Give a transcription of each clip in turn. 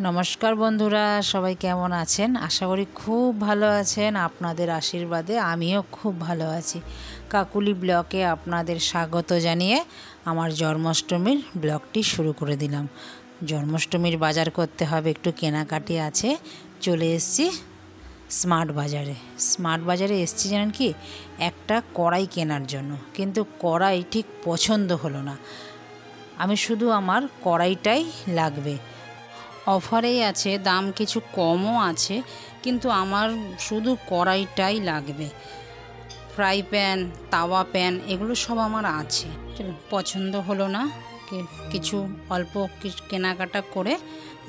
নমস্কার বন্ধুরা, সবাই কেমন আছেন? আশা করি খুব ভালো আছেন। আপনাদের আশীর্বাদে আমিও খুব ভালো আছি। কাকুলি ব্লকে আপনাদের স্বাগত জানিয়ে আমার জন্মাষ্টমীর ব্লগটি শুরু করে দিলাম। জন্মাষ্টমীর বাজার করতে হবে, একটু কেনাকাটি আছে। চলে এসেছি স্মার্ট বাজারে। স্মার্ট বাজারে এসেছি জানেন কি, একটা কড়াই কেনার জন্য, কিন্তু কড়াই ঠিক পছন্দ হলো না। আমি শুধু আমার কড়াইটাই লাগবে। অফারেই আছে, দাম কিছু কমও আছে, কিন্তু আমার শুধু কড়াইটাই লাগবে। ফ্রাই প্যান, তাওয়া প্যান এগুলো সব আমার আছে। পছন্দ হলো না, কিছু অল্প কেনাকাটা করে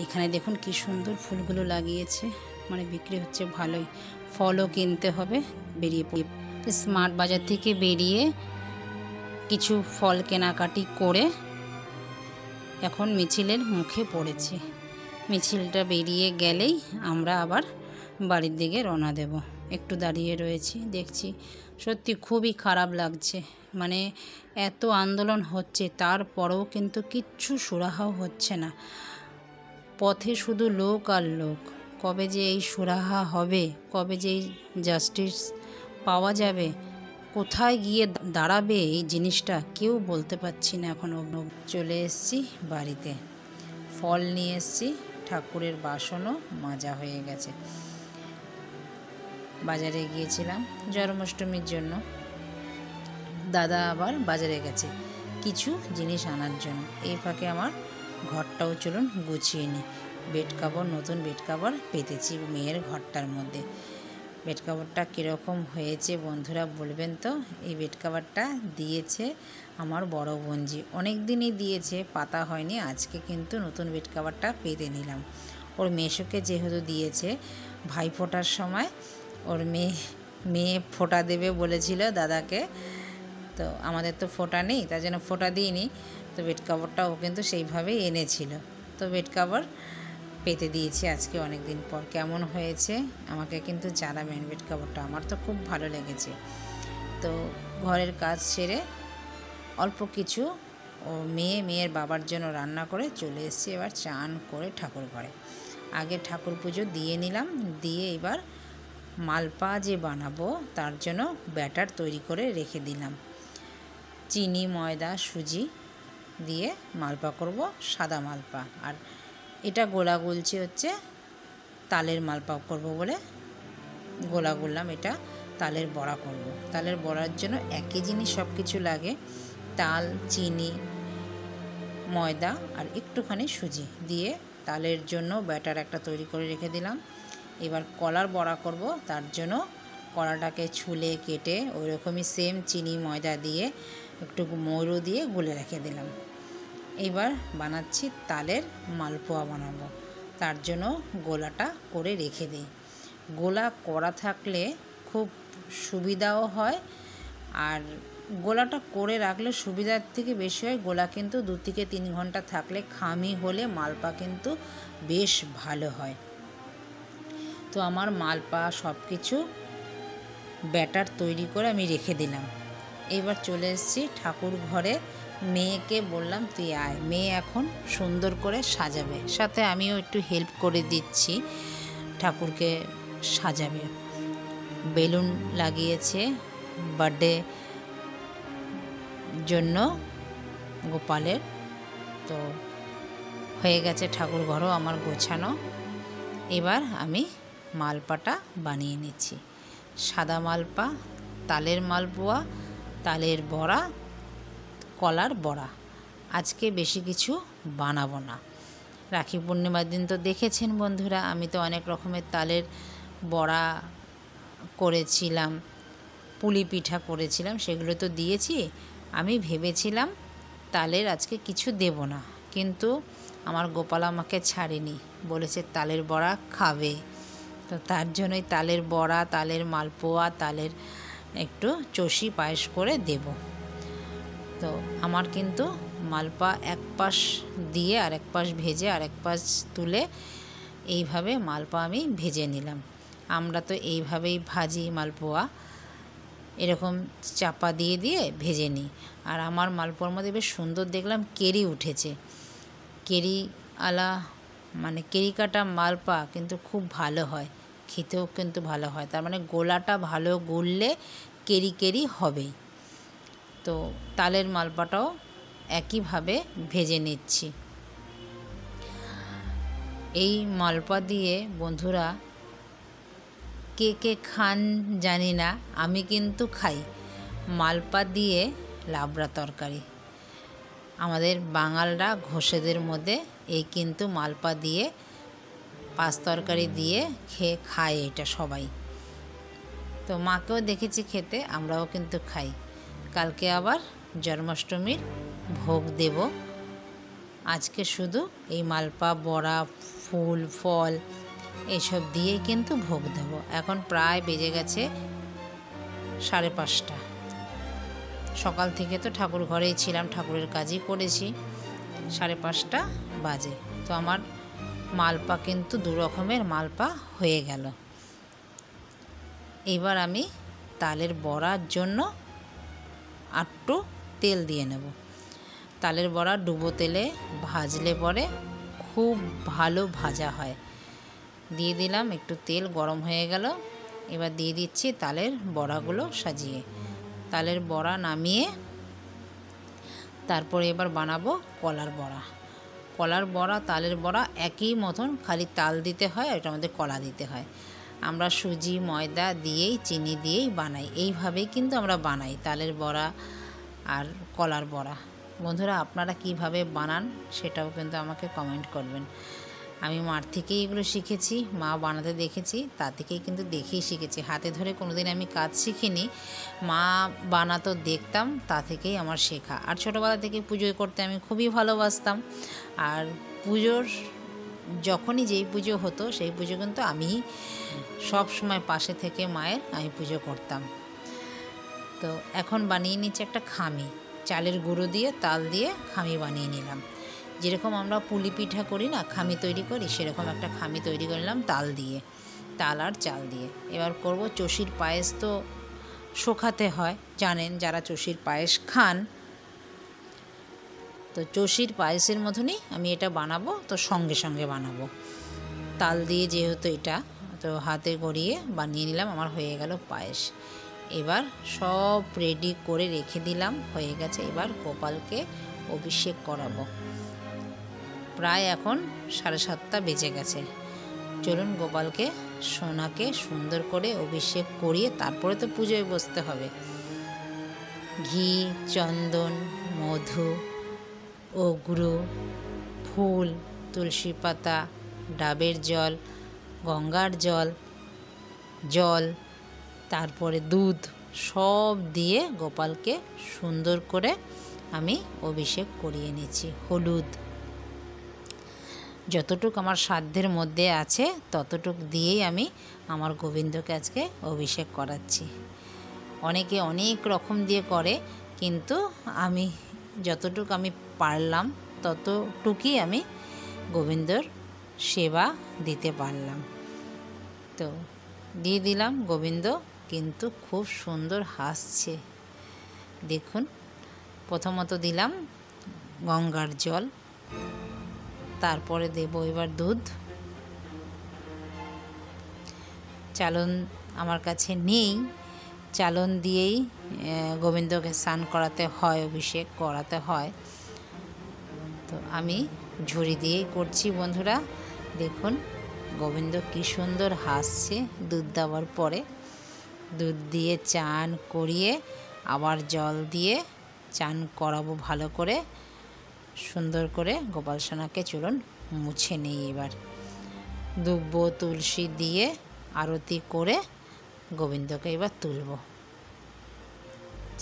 এখানে দেখুন কি সুন্দর ফুলগুলো লাগিয়েছে, মানে বিক্রি হচ্ছে ভালোই। ফলও কিনতে হবে। বেরিয়ে পড়ি স্মার্ট বাজার থেকে, বেরিয়ে কিছু ফল কেনাকাটি করে এখন মিছিলের মুখে পড়েছি। মিছিলটা বেরিয়ে গেলেই আমরা আবার বাড়ির দিকে রওনা দেব। একটু দাঁড়িয়ে রয়েছি, দেখছি সত্যি খুবই খারাপ লাগছে। মানে এত আন্দোলন হচ্ছে, তারপরেও কিন্তু কিচ্ছু সুরাহাও হচ্ছে না। পথে শুধু লোক আর লোক। কবে যে এই সুরাহা হবে, কবে যে এই জাস্টিস পাওয়া যাবে, কোথায় গিয়ে দাঁড়াবে এই জিনিসটা, কেউ বলতে পারছি না এখনও। চলে এসেছি বাড়িতে, ফল নিয়ে এসেছি, ঠাকুরের বাসনও মাজা হয়ে গেছে। বাজারে গিয়েছিলাম জন্মাষ্টমীর জন্য, দাদা আবার বাজারে গেছে কিছু জিনিস আনার জন্য। এই ফাঁকে আমার ঘরটাও চলুন গুছিয়ে নিই। বেড কাভার, নতুন বেড কাভার পেতেছি মেয়ের ঘরটার মধ্যে। বেড কাভারটা কীরকম হয়েছে বন্ধুরা বলবেন তো। এই বেড কাভারটা দিয়েছে আমার বড় বোনজি, অনেক দিনই দিয়েছে, পাতা হয়নি। আজকে কিন্তু নতুন বেড কাভারটা পেতে নিলাম। ওর মেশোকে যেহেতু দিয়েছে, ভাইফোঁটার সময় ওর মেয়ে ফোঁটা দেবে বলেছিল দাদাকে, তো আমাদের তো ফোঁটা নেই, তার জন্য ফোঁটা দিইনি। তো বেড কাভারটা ও কিন্তু সেইভাবেই এনেছিল। তো বেড কাভার পেতে দিয়েছি আজকে অনেক দিন পর। কেমন হয়েছে আমাকে কিন্তু জানাবেন বেড কাভারটা, আমার তো খুব ভালো লেগেছে। তো ঘরের কাজ সেরে অল্প কিছু ও মেয়ের বাবার জন্য রান্না করে চলে এসেছি এবার চান করে ঠাকুর ঘরে। আগে ঠাকুর পুজো দিয়ে নিলাম, দিয়ে এবার মালপা যে বানাবো তার জন্য ব্যাটার তৈরি করে রেখে দিলাম। চিনি, ময়দা, সুজি দিয়ে মালপা করব, সাদা মালপা। আর এটা গোলা গুলছি হচ্ছে তালের মালপা করব বলে গোলা গুললাম। এটা তালের বড়া করব। তালের বড়ার জন্য একই জিনিস সব কিছু লাগে, তাল, চিনি, ময়দা আর একটুখানি সুজি দিয়ে তালের জন্য ব্যাটার একটা তৈরি করে রেখে দিলাম। এবার কলার বড়া করব, তার জন্য কলাটাকে ছুলে কেটে ওই রকমই সেম চিনি ময়দা দিয়ে একটু মৌরি দিয়ে গুলে রেখে দিলাম। এইবার বানাচ্ছি তালের মালপোয়া বানাবো, তার জন্য গোলাটা করে রেখে দিই। গোলা করা থাকলে খুব সুবিধাও হয়, আর গোলাটা করে রাখলে সুবিধার থেকে বেশি হয়, গোলা কিন্তু 2 থেকে 3 ঘন্টা থাকলে খামি হলে মালপা কিন্তু বেশ ভালো হয়। তো আমার মালপা সব কিছু ব্যাটার তৈরি করে আমি রেখে দিলাম। এবার চলে এসেছি ঠাকুর ঘরে। মেয়েকে বললাম তুই আয়, মেয়ে এখন সুন্দর করে সাজাবে, সাথে আমিও একটু হেল্প করে দিচ্ছি, ঠাকুরকে সাজাবে। বেলুন লাগিয়েছে বার্থডে জন্য গোপালের। তো হয়ে গেছে ঠাকুর ঘরও আমার গোছানো। এবার আমি মালপাটা বানিয়ে নিচ্ছি। সাদা মালপা, তালের মালপোয়া, তালের বড়া, কলার বড়া। আজকে বেশি কিছু বানাবো না। রাখি পূর্ণিমার দিন তো দেখেছেন বন্ধুরা, আমি তো অনেক রকমের তালের বড়া করেছিলাম, পুলি পিঠা করেছিলাম, সেগুলো তো দিয়েছি। আমি ভেবেছিলাম তালের আজকে কিছু দেব না, কিন্তু আমার গোপাল আমাকে ছাড়েনি, বলেছে তালের বড়া খাবে। তো তার জন্যই তালের বড়া, তালের মালপোয়া, তালের একটু চষি পায়েস করে দেব। তো আমার কিন্তু মালপা এক পাশ দিয়ে আর এক পাশ ভেজে আর এক পাশ তুলে এইভাবে মালপা আমি ভেজে নিলাম। আমরা তো এইভাবেই ভাজি মালপোয়া, এরকম চাপা দিয়ে দিয়ে ভেজে নিই। আর আমার মালপোয়ার মধ্যে বেশ সুন্দর দেখলাম কেরি উঠেছে। কেরি আলা মানে কেরিকাটা মালপা কিন্তু খুব ভালো হয়, খেতেও কিন্তু ভালো হয়। তার মানে গোলাটা ভালো গুললে কেরি কেরি হবেই। তো তালের মালপাটাও একইভাবে ভেজে নিচ্ছি। এই মালপা দিয়ে বন্ধুরা কে কে খান জানি না, আমি কিন্তু খাই। মালপা দিয়ে লাবড়া তরকারি আমাদের বাঙালরা ঘোষেদের মধ্যে এই কিন্তু মালপা দিয়ে পাঁচ তরকারি দিয়ে খায় এটা সবাই। তো মাকেও দেখেছি খেতে, আমরাও কিন্তু খাই। কালকে আবার জন্মাষ্টমীর ভোগ দেব। আজকে শুধু এই মালপা, বড়া, ফুল ফল এইসব দিয়েই কিন্তু ভোগ দেব। এখন প্রায় বেজে গেছে 5:30। সকাল থেকে তো ঠাকুর ঘরেই ছিলাম, ঠাকুরের কাজই করেছি। 5:30 বাজে। তো আমার মালপা কিন্তু 2 রকমের মালপা হয়ে গেল। এবার আমি তালের বড়ার জন্য একটু তেল দিয়ে নেব। তালের বড়া ডুবো তেলে ভাজলে পরে খুব ভালো ভাজা হয়। দিয়ে দিলাম একটু তেল, গরম হয়ে গেল। এবার দিয়ে দিচ্ছি তালের বড়াগুলো সাজিয়ে। তালের বড়া নামিয়ে তারপরে এবার বানাবো কলার বড়া। কলার বড়া, তালের বড়া একই মতন, খালি তাল দিতে হয়, এটার মধ্যে কলা দিতে হয়। আমরা সুজি ময়দা দিয়েই, চিনি দিয়েই বানাই। এইভাবেই কিন্তু আমরা বানাই তালের বড়া আর কলার বড়া। বন্ধুরা, আপনারা কিভাবে বানান সেটাও কিন্তু আমাকে কমেন্ট করবেন। আমি মার থেকেই এগুলো শিখেছি, মা বানাতে দেখেছি, তা থেকেই কিন্তু দেখেই শিখেছি। হাতে ধরে কোনোদিন আমি কাজ শিখিনি, মা বানাতো দেখতাম, তা থেকেই আমার শেখা। আর ছোটোবেলা থেকে পুজো করতে আমি খুবই ভালোবাসতাম। আর পুজোর যখনই যেই পুজো হতো সেই পুজো কিন্তু আমি সব সময় পাশে থেকে মায়ের আমি পুজো করতাম। তো এখন বানিয়ে নিচ্ছি একটা খামি। চালের গুঁড়ো দিয়ে, তাল দিয়ে খামি বানিয়ে নিলাম। যেরকম আমরা পুলি পিঠা করি না, খামি তৈরি করি, সেরকম একটা খামি তৈরি করে নিলাম তাল দিয়ে, তাল আর চাল দিয়ে। এবার করব চষির পায়েস। তো শোকাতে হয়, জানেন যারা চষির পায়েস খান। তো চষির পায়েসের মতনই আমি এটা বানাবো। তো সঙ্গে সঙ্গে বানাবো তাল দিয়ে, যেহেতু এটা তো হাতে গড়িয়ে বানিয়ে নিলাম। আমার হয়ে গেল পায়েস। এবার সব রেডি করে রেখে দিলাম, হয়ে গেছে। এবার গোপালকে অভিষেক করাবো। প্রায় এখন 7:30 বেজে গেছে। চলুন গোপালকে, সোনাকে সুন্দর করে অভিষেক করিয়ে তারপরে তো পুজোয় বসতে হবে। ঘি, চন্দন, মধু, অগুরু, ফুল, তুলসী পাতা, ডাবের জল, গঙ্গার জল, তারপরে দুধ সব দিয়ে গোপালকে সুন্দর করে আমি অভিষেক করিয়ে নিচ্ছি। হলুদ, যতটুকু আমার সাধ্যের মধ্যে আছে ততটুক দিয়েই আমি আমার গোবিন্দকে আজকে অভিষেক করাচ্ছি। অনেকে অনেক রকম দিয়ে করে, কিন্তু আমি যতটুকু আমি পারলাম ততটুকুই আমি গোবিন্দর সেবা দিতে পারলাম। তো দিয়ে দিলাম। গোবিন্দ কিন্তু খুব সুন্দর হাসছে, দেখুন। প্রথমত দিলাম গঙ্গার জল, তারপরে দেব এবার দুধ। চালন আমার কাছে নেই, চালন দিয়েই গোবিন্দকে স্নান করাতে হয়, অভিষেক করাতে হয়। তো আমি ঝুড়ি দিয়েই করছি বন্ধুরা। দেখুন গোবিন্দ কী সুন্দর হাসছে দুধ দেওয়ার পরে। দুধ দিয়ে চান করিয়ে আবার জল দিয়ে চান করাবো ভালো করে, সুন্দর করে। গোপাল সোনাকে চলুন মুছে নিই। এবার দুব্ব তুলসী দিয়ে আরতি করে গোবিন্দকে এবার তুলব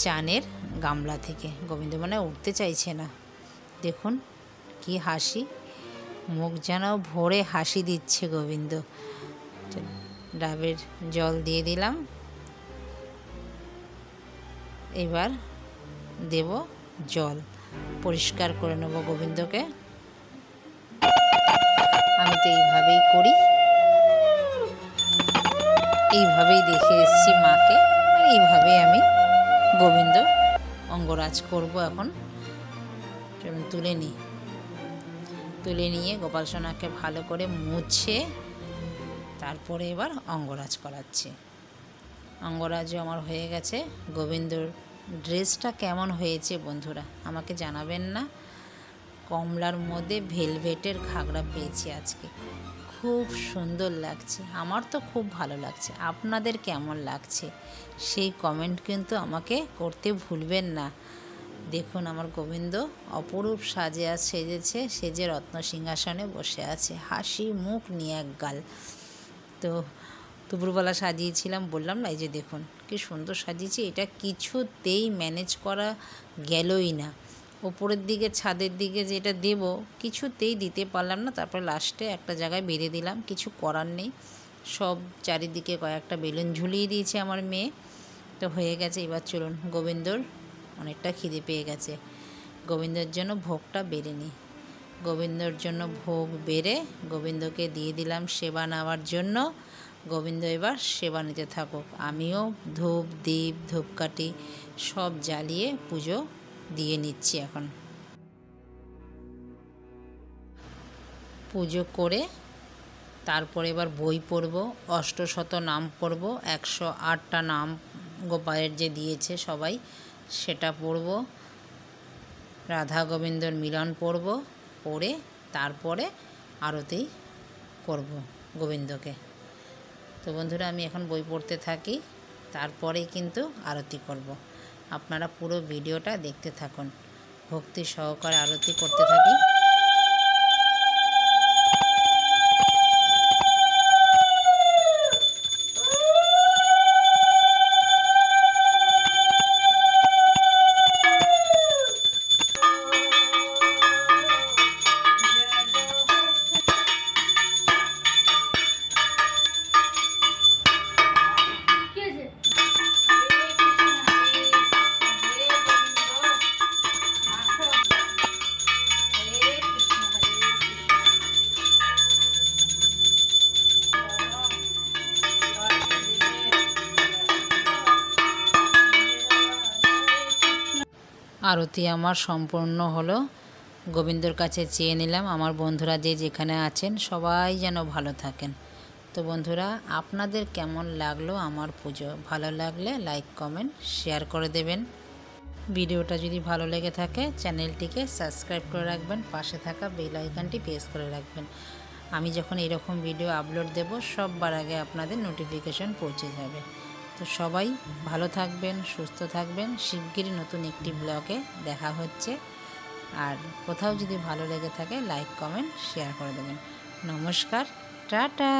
চানের গামলা থেকে। গোবিন্দ মানে উঠতে চাইছে না, দেখুন কি হাসি, মুখ যেন ভরে হাসি দিচ্ছে গোবিন্দ। ডাবের জল দিয়ে দিলাম। এবার দেব জল, পরিষ্কার করে নেব গোবিন্দকে। আমি তো এইভাবেই করি, এইভাবেই দেখে এসেছি মাকে, আর এইভাবেই আমি গোবিন্দ অঙ্গরাজ করব। এখন চলুন তুলে নিই। তুলে নিয়ে গোপাল সোনাকে ভালো করে মুছে তারপরে এবার অঙ্গরাজ করাচ্ছি। অঙ্গরাজও আমার হয়ে গেছে। গোবিন্দর ড্রেসটা কেমন হয়েছে বন্ধুরা আমাকে জানাবেন না। কমলার মধ্যে ভেলভেটের ঘাগরা পেয়েছি আজকে, খুব সুন্দর লাগছে। আমার তো খুব ভালো লাগছে, আপনাদের কেমন লাগছে সেই কমেন্ট কিন্তু আমাকে করতে ভুলবেন না। দেখুন আমার গোবিন্দ অপরূপ সেজেছে, সেজে রত্ন সিংহাসনে বসে আছে, হাসি মুখ নিয়ে এক গাল। তো দুপুরবেলা সাজিয়েছিলাম, বললাম না, এই যে দেখুন কি সুন্দর সাজিয়েছি। এটা কিছুতেই ম্যানেজ করা গেলই না। ওপরের দিকে ছাদের দিকে যেটা দেব কিছুতেই দিতে পারলাম না। তারপর লাস্টে একটা জায়গায় বেঁধে দিলাম, কিছু করার নেই। সব চারিদিকে কয়েকটা বেলুন ঝুলিয়ে দিয়েছে আমার মেয়ে। তো হয়ে গেছে। এবার চলুন, গোবিন্দর অনেকটা খিদে পেয়ে গেছে, গোবিন্দর জন্য ভোগটা বেড়ে নিই। গোবিন্দর জন্য ভোগ বেড়ে গোবিন্দকে দিয়ে দিলাম সেবা নেওয়ার জন্য। গোবিন্দ এবার সেবা নিতে থাকুক। আমিও ধূপ দীপ ধূপকাঠি সব জ্বালিয়ে পুজো দিয়ে নিচ্ছি। এখন পুজো করে তারপরে এবার বই পড়ব, অষ্টশত নাম পড়ব, 108টা নাম গোপালের যে দিয়েছে সবাই সেটা পড়ব। রাধা গোবিন্দর মিলন পড়ব, পড়ে তারপরে আরতি করব গোবিন্দকে। তো বন্ধুরা আমি এখন বই পড়তে থাকি, তারপরেই কিন্তু আরতি করব। আপনারা পুরো ভিডিওটা দেখতে থাকুন, ভক্তি সহকারে আরতি করতে থাকি। আরতি আমার সম্পূর্ণ হলো। গোবিন্দর কাছে চেয়ে নিলাম আমার বন্ধুরা যে যেখানে আছেন সবাই যেন ভালো থাকেন। তো বন্ধুরা আপনাদের কেমন লাগলো আমার পুজো? ভালো লাগলে লাইক কমেন্ট শেয়ার করে দেবেন। ভিডিওটা যদি ভালো লেগে থাকে চ্যানেলটিকে সাবস্ক্রাইব করে রাখবেন, পাশে থাকা বেল আইকনটি প্রেস করে রাখবেন। আমি যখন এরকম ভিডিও আপলোড দেব সববার আগে আপনাদের নোটিফিকেশন পৌঁছে যাবে। তো সবাই ভালো থাকবেন, সুস্থ থাকবেন। শিগগিরই নতুন একটি ব্লগে দেখা হচ্ছে। আর কোথাও যদি ভালো লেগে থাকে লাইক কমেন্ট শেয়ার করে দেবেন। নমস্কার, টাটা।